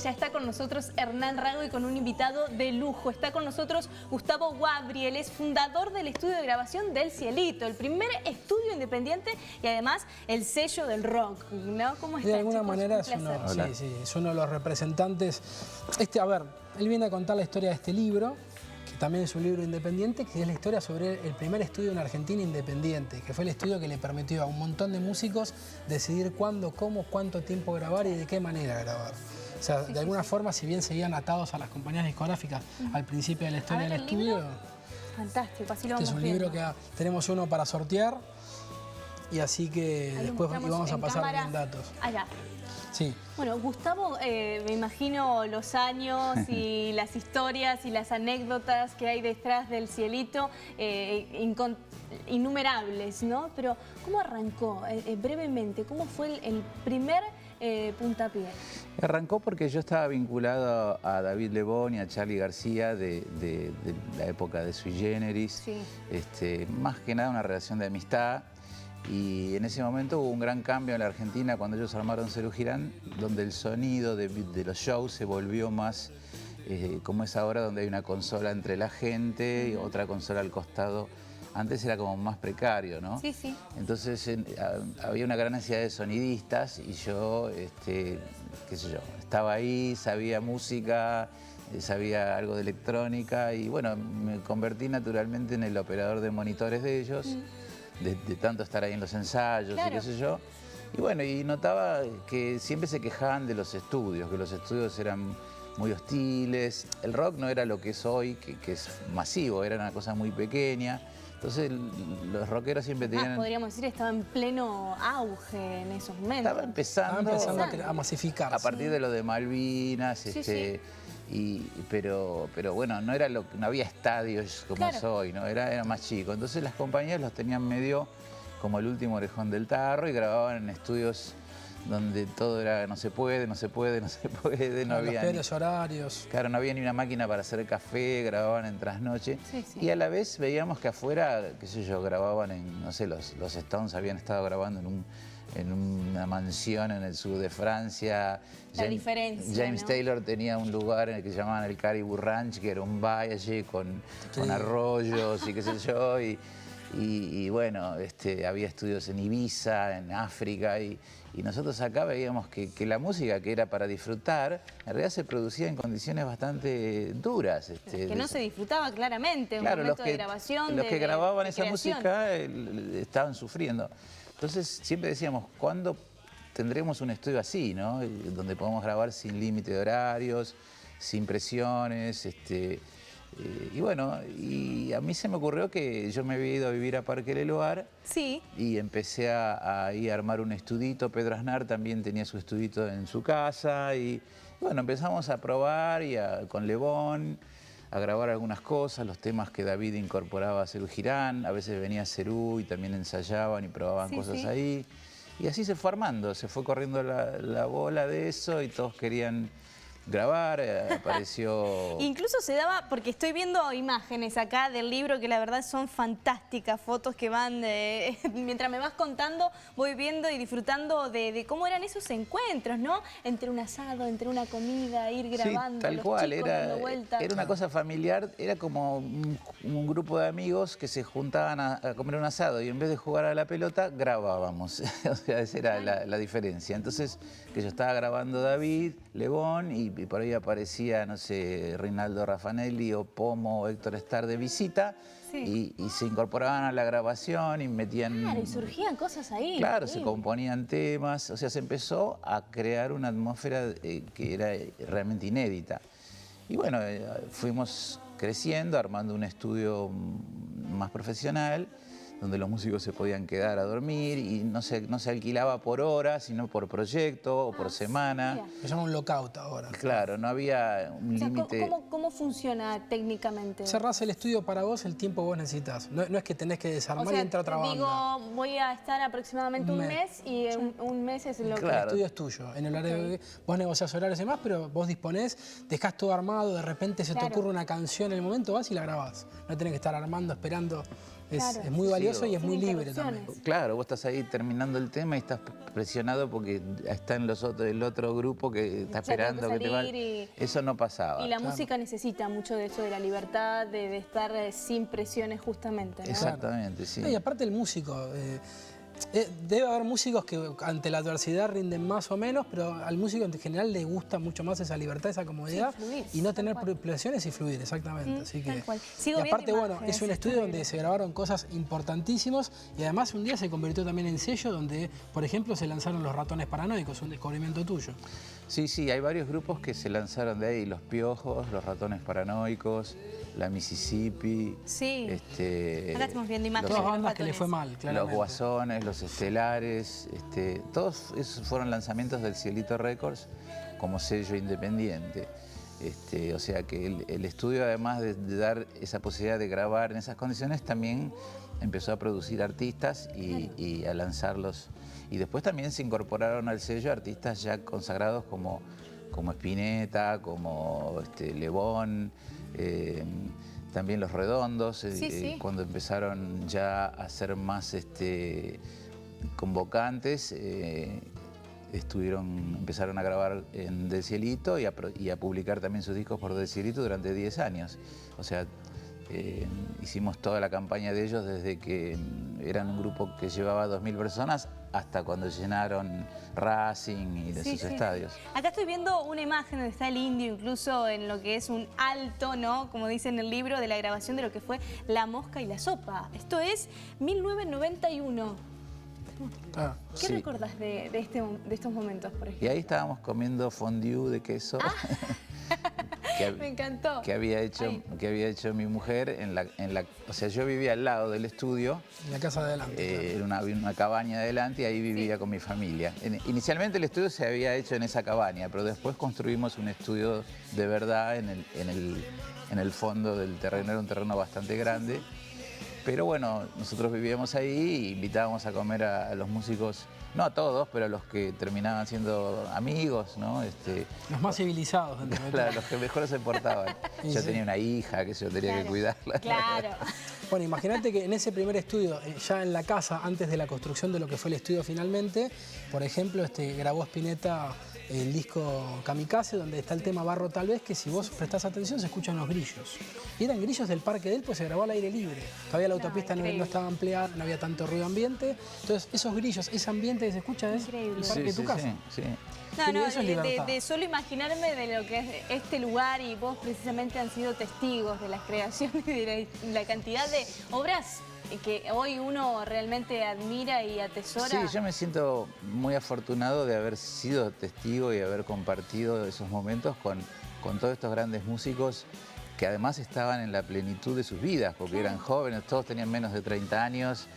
Ya está con nosotros Hernán Rago y con un invitado de lujo. Está con nosotros Gustavo Guabri, él es fundador del estudio de grabación del Cielito, el primer estudio independiente y además el sello del rock, ¿no? ¿Cómo está, de alguna chicos? manera es uno de los representantes. A ver, él viene a contar la historia de este libro, que también es un libro independiente, que es la historia sobre el primer estudio en Argentina independiente, que fue el estudio que le permitió a un montón de músicos decidir cuándo, cómo, cuánto tiempo grabar y de qué manera grabar. O sea, de alguna forma, si bien seguían atados a las compañías discográficas al principio de la historia del estudio... Fantástico, así lo Este vamos es un viendo. libro que tenemos uno para sortear y así que Ahí después vamos a pasar cámara. bien datos. Allá. Sí. Bueno, Gustavo, me imagino los años y las historias y las anécdotas que hay detrás del Cielito, innumerables, ¿no? Pero, ¿cómo arrancó? Brevemente, ¿cómo fue el primer puntapié? Arrancó porque yo estaba vinculado a David Lebón y a Charly García de la época de Sui Generis. Sí. Más que nada una relación de amistad. Y en ese momento hubo un gran cambio en la Argentina cuando ellos armaron Serú Girán, donde el sonido de los shows se volvió más como es ahora, donde hay una consola entre la gente y otra consola al costado. Antes era como más precario, ¿no? Sí, sí. Entonces había una gran necesidad de sonidistas y yo, qué sé yo, estaba ahí, sabía música, sabía algo de electrónica y bueno, me convertí naturalmente en el operador de monitores de ellos. De tanto estar ahí en los ensayos y qué sé yo. Y bueno, y notaba que siempre se quejaban de los estudios, que los estudios eran muy hostiles. El rock no era lo que es hoy, que es masivo, era una cosa muy pequeña. Entonces los rockeros siempre tenían... podríamos decir, estaba en pleno auge en esos momentos. Estaba empezando a masificarse. A partir de lo de Malvinas, pero bueno, no había estadios como es hoy, ¿no? Era más chico. Entonces las compañías los tenían medio como el último orejón del tarro y grababan en estudios donde todo era no se puede, no se puede, no se puede, no había... Los peores horarios. Claro, no había ni una máquina para hacer café, grababan en trasnoche. Y a la vez veíamos que afuera, qué sé yo, grababan en, no sé, los Stones habían estado grabando en una mansión en el sur de Francia. James Taylor tenía un lugar en el que se llamaban el Caribou Ranch, que era un valle con arroyos y qué sé yo. Y bueno, había estudios en Ibiza, en África, y nosotros acá veíamos que la música que era para disfrutar, en realidad se producía en condiciones bastante duras. Que no se disfrutaba claramente, un momento de grabación, los que grababan esa música estaban sufriendo. Entonces siempre decíamos, ¿cuándo tendremos un estudio así, ¿no? Donde podamos grabar sin límite de horarios, sin presiones, y bueno, y a mí se me ocurrió que yo me había ido a vivir a Parque Leloir y empecé a armar un estudito. Pedro Aznar también tenía su estudito en su casa y bueno, empezamos a probar con Lebón a grabar algunas cosas, los temas que David incorporaba a Serú Girán, a veces venía Serú y también ensayaban y probaban cosas ahí. Y así se fue armando, se fue corriendo la bola de eso y todos querían grabar, apareció... Incluso se daba, porque estoy viendo imágenes acá del libro que la verdad son fantásticas, fotos que van, mientras me vas contando, voy viendo y disfrutando de cómo eran esos encuentros, ¿no? Entre un asado, entre una comida, ir grabando, sí, tal cual, era una cosa familiar, era como un grupo de amigos que se juntaban a comer un asado y en vez de jugar a la pelota, grabábamos, o sea, esa era la diferencia. Entonces, que yo estaba grabando David, Lebón y por ahí aparecía, no sé, Rinaldo Raffanelli o Pomo o Héctor Starr de visita y se incorporaban a la grabación y metían... Claro, y surgían cosas ahí. Claro, se componían temas, o sea, se empezó a crear una atmósfera que era realmente inédita. Y bueno, fuimos creciendo, armando un estudio más profesional, donde los músicos se podían quedar a dormir y no se alquilaba por hora, sino por proyecto o por semana. Se llama un lockout ahora. Claro, no había un límite. ¿Cómo funciona técnicamente? Cerrás el estudio para vos el tiempo que vos necesitas. No es que tenés que desarmar y entrar otra banda. Digo, voy a estar aproximadamente un mes y un mes es lo que... El estudio es tuyo. En el horario vos negociás horarios y demás, pero vos disponés, dejás todo armado, de repente se te ocurre una canción en el momento, vas y la grabás. No tenés que estar armando, esperando. Es muy valioso y es Sin muy libre también. interrupciones. Claro, vos estás ahí terminando el tema y estás presionado porque está en el otro grupo que está Ya tengo esperando que te va. salir Eso no pasaba. Y la música necesita mucho de eso, de la libertad, de estar sin presiones justamente, ¿no? Exactamente, sí. Y aparte el músico, debe haber músicos que ante la adversidad rinden más o menos, pero al músico en general le gusta mucho más esa libertad, esa comodidad, Sí, fluir, y no tal tener cual. presiones y fluir, exactamente. Así que, tal cual. y Sigo viendo aparte, bueno, imágenes, es un está estudio donde bien. se grabaron cosas importantísimas y además un día se convirtió también en sello donde, por ejemplo, se lanzaron Los Ratones Paranoicos, un descubrimiento tuyo. Sí, sí, hay varios grupos que se lanzaron de ahí, Los Piojos, Los Ratones Paranoicos, La Mississippi. Sí. Acá estamos viendo imágenes. Todas de los bandas que le ratones. fue mal, Los claramente. Guasones, Los Estelares, todos esos fueron lanzamientos del Cielito Records como sello independiente. O sea que el estudio, además de dar esa posibilidad de grabar en esas condiciones, también empezó a producir artistas y a lanzarlos. Y después también se incorporaron al sello artistas ya consagrados como Spinetta, como Lebón, también Los Redondos, Sí. cuando empezaron ya a ser más convocantes, empezaron a grabar en Del Cielito y a publicar también sus discos por Del Cielito durante 10 años. O sea, hicimos toda la campaña de ellos desde que eran un grupo que llevaba 2000 personas hasta cuando llenaron Racing y de sus estadios. Acá estoy viendo una imagen donde está el indio, incluso en lo que es un alto, ¿no? Como dice en el libro, de la grabación de lo que fue La Mosca y la Sopa. Esto es 1991. Ah. ¿Qué Sí. recordás de estos momentos, por Y ejemplo? ahí estábamos comiendo fondue de queso. Me encantó. Que había hecho mi mujer o sea, yo vivía al lado del estudio, En la casa de adelante. era una cabaña adelante y ahí vivía con mi familia. Inicialmente el estudio se había hecho en esa cabaña, pero después construimos un estudio de verdad en el fondo del terreno, era un terreno bastante grande. Pero bueno, nosotros vivíamos ahí e invitábamos a comer a los músicos, no a todos, pero a los que terminaban siendo amigos, ¿no? Los más civilizados. dentro de todo. Claro, los que mejor se portaban. Y Yo sí. tenía una hija que yo tenía que cuidarla. Claro. Bueno, imagínate que en ese primer estudio, ya en la casa, antes de la construcción de lo que fue el estudio finalmente, por ejemplo, grabó Spinetta el disco Kamikaze, donde está el tema Barro Tal Vez, que si vos prestás atención se escuchan los grillos. Y eran grillos del parque de él, pues se grabó al aire libre. Todavía la autopista no estaba ampliada, no había tanto ruido ambiente. Entonces, esos grillos, ese ambiente que se escucha es Increíble. el parque de tu casa. Sí. No, Eso es libertad. de solo imaginarme de lo que es este lugar, y vos precisamente han sido testigos de las creaciones y de la cantidad de obras que hoy uno realmente admira y atesora. Sí, yo me siento muy afortunado de haber sido testigo y haber compartido esos momentos con todos estos grandes músicos que además estaban en la plenitud de sus vidas, porque eran jóvenes, todos tenían menos de 30 años.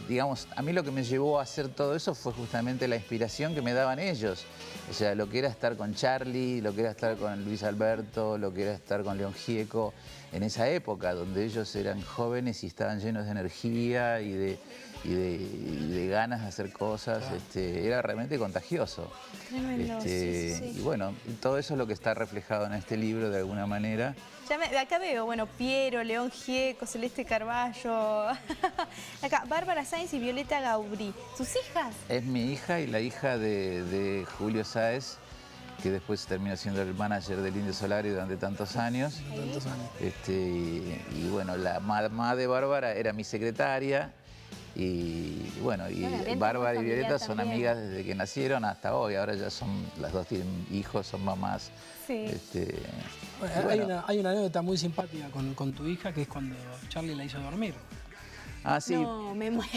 Digamos, a mí lo que me llevó a hacer todo eso fue justamente la inspiración que me daban ellos. O sea, lo que era estar con Charlie, lo que era estar con Luis Alberto, lo que era estar con León Gieco, en esa época donde ellos eran jóvenes y estaban llenos de energía y de ganas de hacer cosas, era realmente contagioso. Tremendo, sí. Y bueno, todo eso es lo que está reflejado en este libro de alguna manera. De acá veo, bueno, Piero, León Gieco, Celeste Carballo. Acá, Bárbara Sáenz y Violeta Gaubrí. ¿Sus hijas? Es mi hija y la hija de Julio Sáez, que después terminó siendo el manager del Indio Solari durante tantos años. Y bueno, la mamá de Bárbara era mi secretaria. Y bueno, Bárbara y Violeta son amigas desde que nacieron hasta hoy. Ahora ya las dos tienen hijos, son mamás. Sí. Bueno, hay una anécdota muy simpática con tu hija, que es cuando Charlie la hizo dormir. Ah, sí. No, me muero.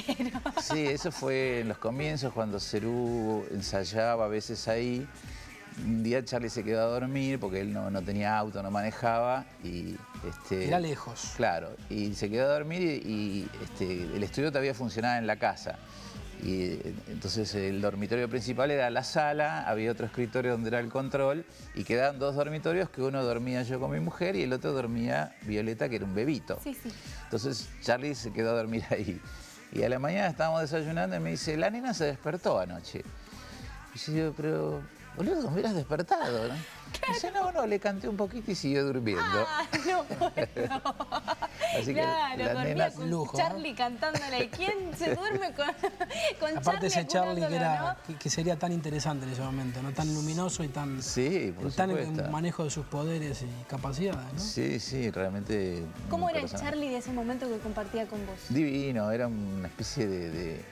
Sí, eso fue en los comienzos, cuando Cerú ensayaba a veces ahí. Un día Charlie se quedó a dormir porque él no tenía auto, no manejaba. Era lejos. Claro, y se quedó a dormir y el estudio todavía funcionaba en la casa. Y entonces el dormitorio principal era la sala, había otro escritorio donde era el control y quedaban dos dormitorios, que uno dormía yo con mi mujer y el otro dormía Violeta, que era un bebito. Sí. Entonces Charlie se quedó a dormir ahí. Y a la mañana estábamos desayunando y me dice, la nena se despertó anoche. Y yo digo, pero boludo, me hubieras despertado, ¿no? Dice, no, le canté un poquito y siguió durmiendo. Ah, no puedo. Así que Claro, la dormía nena... con lujo, Charlie cantándole. ¿Quién se duerme con Aparte ese Charlie que, acunándolo, no? que sería tan interesante en ese momento, ¿no? Tan luminoso y tan, Sí, por tan supuesto. en manejo de sus poderes y capacidades, ¿no? Sí, realmente... ¿Cómo un era el personaje Charlie de ese momento que compartía con vos? divino, era una especie de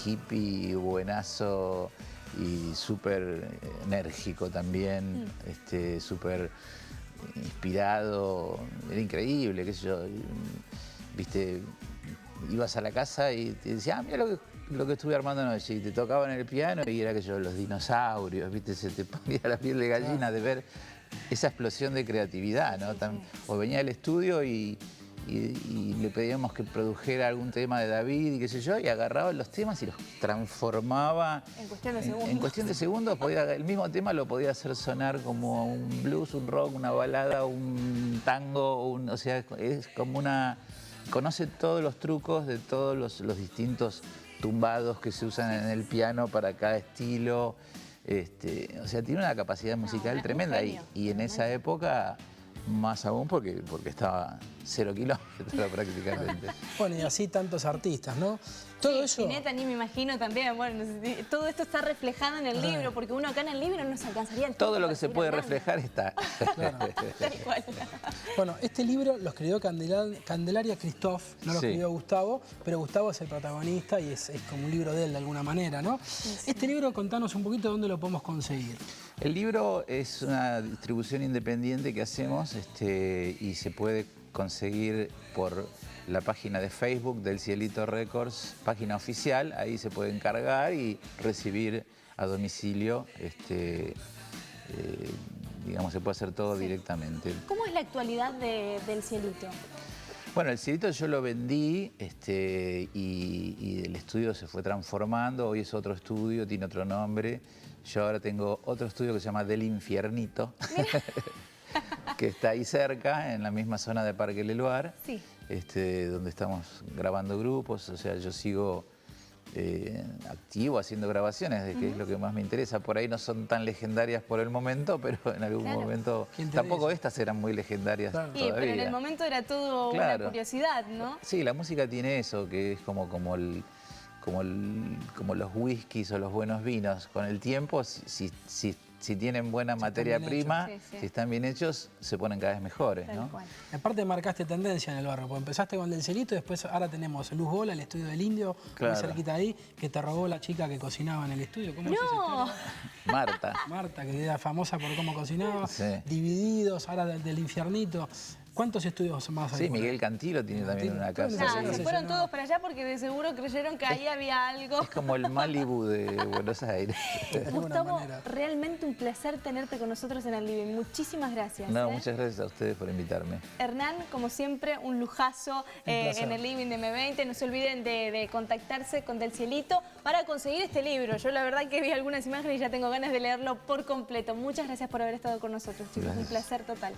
hippie buenazo y súper enérgico también, súper inspirado, era increíble, qué sé yo, viste, ibas a la casa y te decía, mira lo que estuve armando anoche, y te tocaban el piano y era que yo, los dinosaurios, viste, se te ponía la piel de gallina de ver esa explosión de creatividad, ¿no? O venía al estudio y le pedíamos que produjera algún tema de David y qué sé yo, y agarraba los temas y los transformaba. En cuestión de segundos. En cuestión de segundos, el mismo tema lo podía hacer sonar como un blues, un rock, una balada, un tango, o sea, es como una... Conoce todos los trucos de todos los distintos tumbados que se usan en el piano para cada estilo. O sea, tiene una capacidad musical tremenda y en esa época... Más aún porque estaba 0 kilómetros prácticamente. Bueno, y así tantos artistas, ¿no? Todo eso... Spinetta, ni me imagino también, bueno, todo esto está reflejado en el libro, porque uno acá en el libro no se alcanzaría el Todo lo que para se seguir puede hablando. reflejar está. Claro. Tal cual. Bueno, este libro lo escribió Candelaria Christoph, no lo Sí. escribió Gustavo, pero Gustavo es el protagonista y es como un libro de él de alguna manera, ¿no? Este libro, contanos un poquito dónde lo podemos conseguir. El libro es una distribución independiente que hacemos y se puede conseguir por la página de Facebook del Cielito Records, página oficial. Ahí se puede encargar y recibir a domicilio. Digamos, se puede hacer todo directamente. ¿Cómo es la actualidad del Cielito? Bueno, el Cielito yo lo vendí y el estudio se fue transformando. Hoy es otro estudio, tiene otro nombre. Yo ahora tengo otro estudio que se llama Del Infiernito, que está ahí cerca, en la misma zona de Parque Leluar, Sí. donde estamos grabando grupos. O sea, yo sigo activo haciendo grabaciones, que es lo que más me interesa. Por ahí no son tan legendarias por el momento, pero en algún momento... ¿Quién te Tampoco dice? estas eran muy legendarias Claro. Sí, todavía. pero en el momento era todo Claro. una curiosidad, ¿no? Sí, la música tiene eso, que es como los whiskies o los buenos vinos. Con el tiempo, si tienen buena materia bien prima, hechos. Sí, sí. si están bien hechos, se ponen cada vez mejores, Tal ¿no? cual. Aparte marcaste tendencia en el barrio, porque empezaste con Del Cielito y después ahora tenemos Luz Bola, el estudio del Indio, Claro. muy cerquita de ahí, que te robó la chica que cocinaba en el estudio. ¿Cómo es esa ¡No! historia? Marta. Marta, que era famosa por cómo cocinaba, Sí. Divididos, ahora del Infiernito. ¿Cuántos estudios más hay? Sí, por ahí? Miguel Cantilo tiene también una Cantilo. casa. Nada, Sí, se sí, fueron sí, todos para allá porque de seguro creyeron que ahí había algo. Es como el Malibu de Buenos Aires. De alguna Gustavo, manera. realmente un placer tenerte con nosotros en el living. Muchísimas gracias. No, muchas gracias a ustedes por invitarme. Hernán, como siempre, un lujazo placer. en el living de M20. No se olviden de contactarse con Del Cielito para conseguir este libro. Yo la verdad que vi algunas imágenes y ya tengo ganas de leerlo por completo. Muchas gracias por haber estado con nosotros, chicos. Gracias. Un placer total.